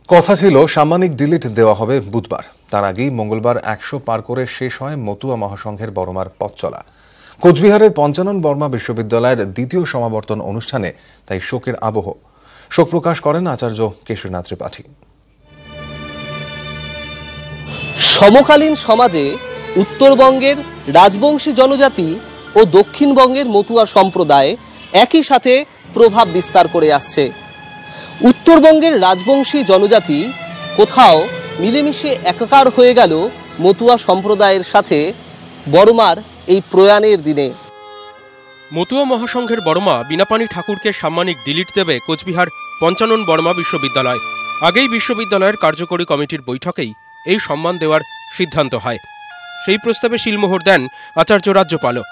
কথা ছিল সাম্মানিক ডিলিট দেওয়া হবে বুধবার। তার আগেই মঙ্গলবার 100 পার করে শেষ হয় মতুয়া মহাসংঘের বড়মার পথ চলা। কোচবিহারের পঞ্চানন বর্মা বিশ্ববিদ্যালয়ের দ্বিতীয় সমাবর্তন অনুষ্ঠানে তাই শোকের আবহ। শোক প্রকাশ করেন আচার্য কেশরীনাথ ত্রিপাঠী। সমকালীন সমাজে উত্তরবঙ্গের রাজবংশী জনজাতি ও দক্ষিণবঙ্গের মতুয়া সম্প্রদায় একই সাথে প্রভাব বিস্তার করে আসছে। উত্তরবঙ্গের রাজবংশী জনজাতি কোথাও মিলেমিশে একাকার হয়ে গেল মতুয়া সম্প্রদায়ের সাথে বড়মার এই প্রয়াণের দিনে। মতুয়া মহাসংঘের বড়মা বিনাপানি ঠাকুরকে সাম্মানিক ডিলিট দেবে কোচবিহার পঞ্চানন বর্মা বিশ্ববিদ্যালয়। আগেই বিশ্ববিদ্যালয়ের কার্যকরী কমিটির বৈঠকেই এই সম্মান দেওয়ার সিদ্ধান্ত হয়। সেই প্রস্তাবে শিলমোহর দেন আচার্য রাজ্যপালও।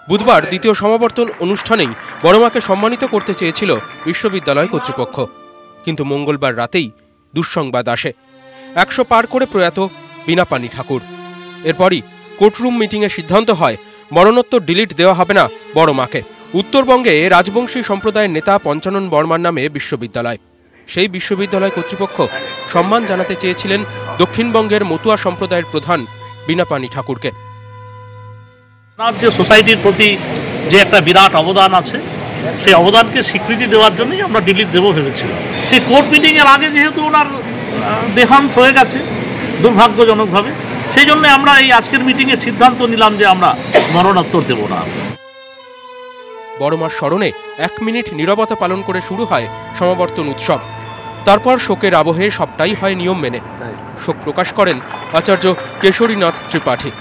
বুধবার দ্বিতীয় সমাবর্তন অনুষ্ঠানেই বড়মাকে সম্মানিত করতে চেয়েছিল বিশ্ববিদ্যালয় কর্তৃপক্ষ, কিন্তু মঙ্গলবার রাতেই দুঃসংবাদ আসে। 100 পার করে প্রয়াত বিনাপানি ঠাকুর। এরপরই কোর্টরুম মিটিংয়ে সিদ্ধান্ত হয় মরণোত্তর ডিলিট দেওয়া হবে না বড়মাকে। উত্তরবঙ্গে রাজবংশী সম্প্রদায়ের নেতা পঞ্চানন বর্মার নামে বিশ্ববিদ্যালয়। সেই বিশ্ববিদ্যালয় কর্তৃপক্ষ সম্মান জানাতে চেয়েছিলেন দক্ষিণবঙ্গের মতুয়া সম্প্রদায়ের প্রধান বিনাপানি ঠাকুরকে। যে সোসাইটির প্রতি যে একটা বিরাট অবদান আছে, সেই অবদানকে স্বীকৃতি দেওয়ার জন্যই আমরা ডিলিট দেবো ভেবেছিলাম। সেই কোর্ট মিটিং এর আগে যেহেতু ওনার দেহান্ত হয়ে গেছে দুর্ভাগ্যজনকভাবে, সেই জন্য আমরা এই আজকের মিটিংয়ে সিদ্ধান্ত নিলাম যে আমরা মরণোত্তর দেব না। বড়মার স্মরণে 1 মিনিট নীরবতা পালন করে শুরু হয় সমাবর্তন উৎসব। তারপর শোকের আবহে সবটাই হয় নিয়ম মেনে। শোক প্রকাশ করেন আচার্য Keshari Nath Tripathi.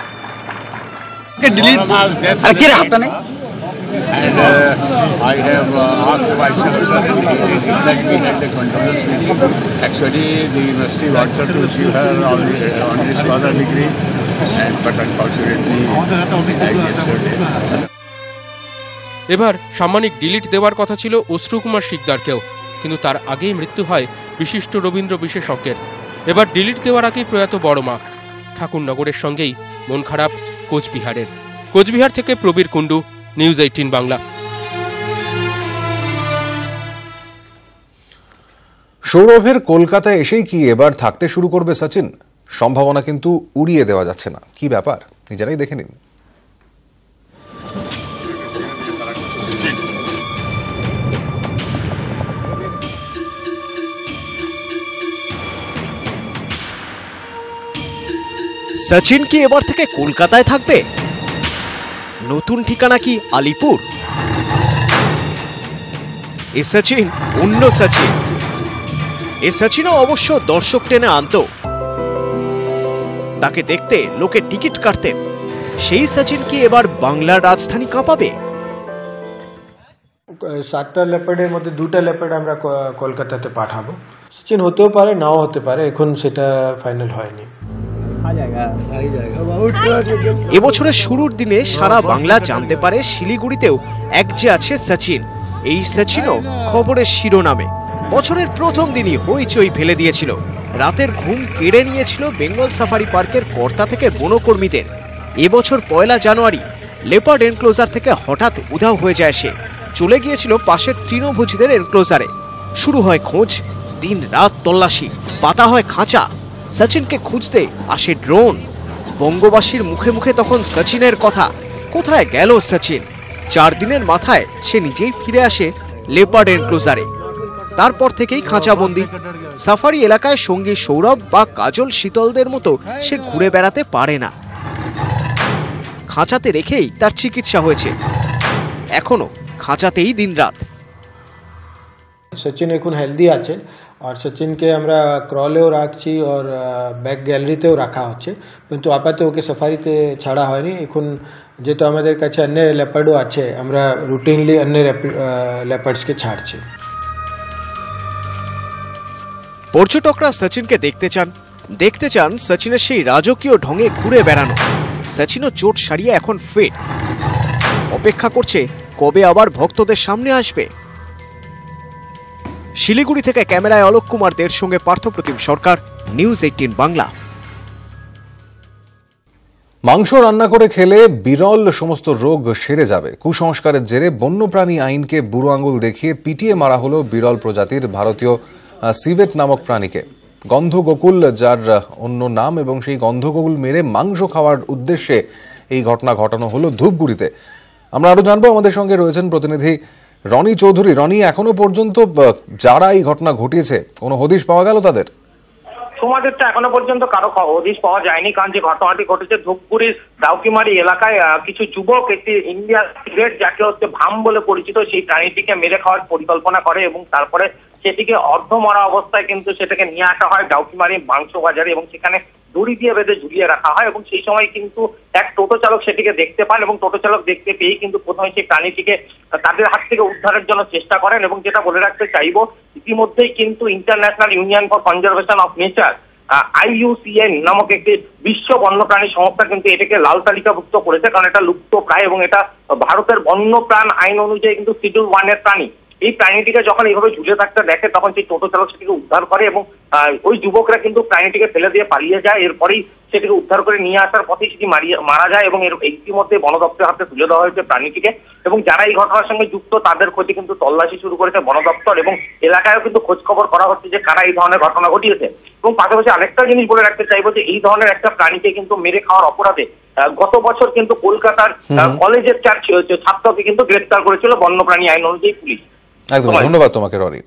And I have asked Vice Chancellor that we had the condolence meeting. Actually, the university wanted to give her on this scholar degree, but unfortunately, yesterday. এবার সাম্মানিক ডিলিট দেওয়ার কথা ছিল অশ্রুকুমার শিকদারকেও, কিন্তু তার আগেই মৃত্যু হয় বিশিষ্ট রবীন্দ্র বিশেষজ্ঞের। এবার ডিলিট দেওয়ার আগেই প্রয়াত বড়মা। ঠাকুরনগরের সঙ্গেই মন খারাপ কোচবিহারের। কোচবিহার থেকে প্রবীর কুণ্ডু, নিউজ 18 বাংলা। সৌরভের কলকাতায় এসেই কি এবার থাকতে শুরু করবে সচিন? সম্ভাবনা কিন্তু উড়িয়ে দেওয়া যাচ্ছে না। কি ব্যাপার, নিজেরাই দেখে নিন। সচিন কি এবার থেকে কলকাতায় থাকবে? নতুন ঠিকানা কি আলিপুর? এ সচিন অন্য সচিন। এ সচিনও অবশ্য দর্শক টেনে আনত। তাকে দেখতে লোকে টিকিট কাটতেন। সেই সচিন কি এবার বাংলার রাজধানী কাঁপাবে? 7টা লেপার্ডের মধ্যে 2টা লেপার্ড আমরা কলকাতাতে পাঠাবো। সচিন হতেও পারে, নাও হতে পারে, এখন সেটা ফাইনাল হয়নি। এবছরের শুরুর দিনে সারা বাংলা জানতে পারে শিলিগুড়িতেও এক যে আছে সচিন। এই সচিনও খবরের শিরোনামে। বছরের প্রথম দিনই হইচই ফেলে দিয়েছিল। রাতের ঘুম কেড়ে নিয়েছিল বেঙ্গল সাফারি পার্কের কর্তা থেকে বনকর্মীদের। এবছর 1 জানুয়ারি লেপার্ড এনক্লোজার থেকে হঠাৎ উধাও হয়ে যায় সে। চলে গিয়েছিল পাশের তৃণভোজীদের এনক্লোজারে। শুরু হয় খোঁজ, দিন রাত তল্লাশি, পাতা হয় খাঁচা। সচিনকে খুঁজতে আসে ড্রোন। বঙ্গবাসীর মুখে মুখে তখন সচিনের কথা। কোথায় গেল সচিন? 4 দিনের মাথায় সে নিজেই ফিরে আসে লেপার্ড এনক্লোজারে। তারপর থেকেই খাঁচাবন্দি। সাফারি এলাকায় সঙ্গী সৌরভ বা কাজল শীতলদের মতো সে ঘুরে বেড়াতে পারে না। খাঁচাতে রেখেই তার চিকিৎসা হয়েছে। এখনো খাঁচাতেই দিনরাত। সচিন এখন হেলদি আছে, আর সচিনকে আমরা ক্রলেও রাখছি আর ব্যাক গ্যালারিতেও রাখা হচ্ছে, কিন্তু আপাতত ওকে সাফারিতে ছাড়া হয়নি। এখন যেহেতু আমাদের কাছে অন্য লেপার্ডও আছে, আমরা রুটিনলি অন্য লেপার্ডসকে ছাড়ছি। পর্যটকরা সচিনকে দেখতে চান সচিনের সেই রাজকীয় ঢঙে ঘুরে বেড়ানো। সচিনও চোট সারিয়ে এখন ফিট। অপেক্ষা করছে কবে আবার ভক্তদের সামনে আসবে। শিলিগুড়ি থেকে ক্যামেরায় অলোক কুমারদের সঙ্গে পার্থপ্রতিম সরকার, নিউজ 18 বাংলা। মাংস রান্না করে খেলে বিরল সমস্ত রোগ সেরে যাবে। কুসংস্কারের জেরে বন্যপ্রাণী আইনকে বুড়ো আঙুল দেখিয়ে পিটিয়ে মারা হলো বিরল প্রজাতির ভারতীয় সিভেট নামক প্রাণীকে। গন্ধগোকুল, যার অন্য নাম, এবং সেই গন্ধগোকুল মেরে মাংস খাওয়ার উদ্দেশ্যে এই ঘটনা ঘটানো হলো ধূপগুড়িতে। আমরা আরো জানবো, আমাদের সঙ্গে রয়েছেন প্রতিনিধি রনি চৌধুরী। রনি, এখনো পর্যন্ত যারা এই ঘটনা ঘটিয়েছে কোনো হদিশ পাওয়া গেল তাদের? সমাজেরটা এখনো পর্যন্ত কারো হদিশ পাওয়া যায়নি, কারণ যে ঘটনাটি ঘটেছে ধূপগুড়ির দাউকিমারি এলাকায় কিছু যুবক একটি ইন্ডিয়ান সিগারেট, যাকে হচ্ছে ভাম বলে পরিচিত, সেই প্রাণীটিকে মেরে খাওয়ার পরিকল্পনা করে এবং তারপরে সেটিকে অর্ধমরা অবস্থায় কিন্তু সেটাকে নিয়ে আসা হয় দাউকিমারি মাংস বাজারে এবং সেখানে দড়ি দিয়ে বেঁধে ঝুলিয়ে রাখা হয়। এবং সেই সময় কিন্তু এক টোটো চালক সেটিকে দেখতে পান এবং টোটো চালক দেখতে পেয়েই কিন্তু প্রথমে সেই প্রাণীটিকে তাদের হাত থেকে উদ্ধারের জন্য চেষ্টা করেন। এবং যেটা বলে রাখতে চাইবো, ইতিমধ্যেই কিন্তু international union for conservation of nature IUCN নামক একটি বিশ্ব বন্যপ্রাণী সংস্থা কিন্তু এটাকে লাল তালিকাভুক্ত করেছে, কারণ এটা লুপ্ত প্রায় এবং এটা ভারতের বন্যপ্রাণ আইন অনুযায়ী কিন্তু শিডিউল 1 এর প্রাণী। এই প্রাণীটিকে যখন এইভাবে ঝুলে থাকতে দেখে তখন সেই টোটো চালক সেটিকে উদ্ধার করে এবং ওই যুবকরা কিন্তু প্রাণীটিকে ফেলে দিয়ে পালিয়ে যায়। এরপরেই সেটিকে উদ্ধার করে নিয়ে আসার পথেই সেটি মারা যায় এবং এর ইতিমধ্যে বন দপ্তরের হাতে তুলে দেওয়া হয়েছে প্রাণীটিকে। এবং যারা এই ঘটনার সঙ্গে যুক্ত তাদের খোঁজে কিন্তু তল্লাশি শুরু করেছে বন দপ্তর এবং এলাকায়ও কিন্তু খোঁজ খবর করা হচ্ছে যে কারা এই ধরনের ঘটনা ঘটিয়েছে। এবং পাশাপাশি আরেকটা জিনিস বলে রাখতে চাইবো যে এই ধরনের একটা প্রাণীকে কিন্তু মেরে খাওয়ার অপরাধে গত বছর কিন্তু কলকাতার কলেজের ছাত্রকে কিন্তু গ্রেফতার করেছিল বন্যপ্রাণী আইন অনুযায়ী পুলিশ। একদম, ধন্যবাদ তোমাকে রনি।